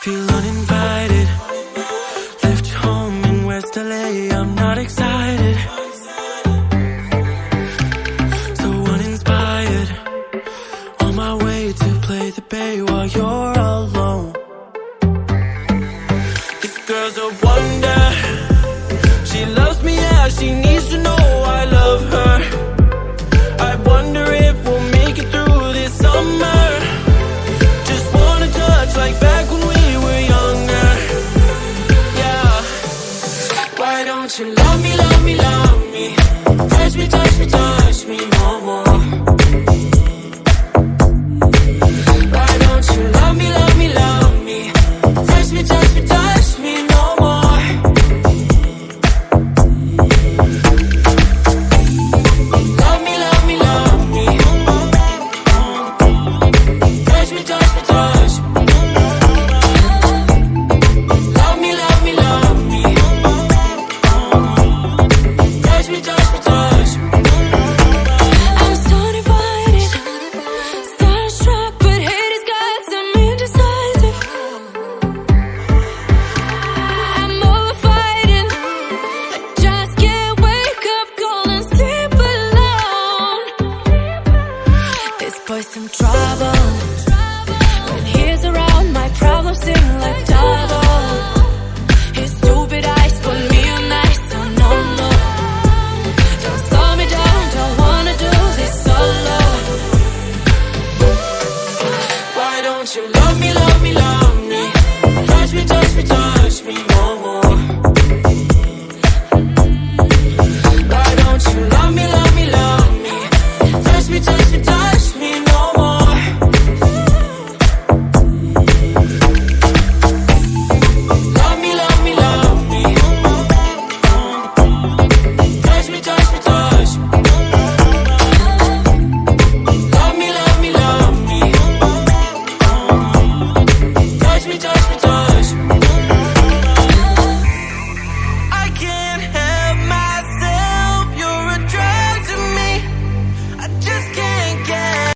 Feel uninvited. Left home in West LA, I'm not excited. So uninspired. On my way to play the bay while you're alone. This girl's a wonder. She loves me, yeah, she needs to know I love her. I wonder if we'll make it through this summer. Just wanna touch like back when we were younger. Yeah. Why don't you love me, love me, love me? Touch me, touch me, touch me no more. Why don't you love me, love me, love me? Touch me, touch me, touch me no more. Love me, love me, love me. Touch me, touch me, touch me. Love me, love me, love me. Touch me, touch me, touch me. I'm so divided, starstruck, but hate has got some indecisive. I'm over fighting, I just can't wake up cold and sleep alone. This boy's some trouble. When he's around, my problems seem like double. His stupid eyes put me on ice, so no, no. Don't slow me down, don't wanna do this solo. Why don't you love me, love me, love me? Touch me, touch me, touch me no more.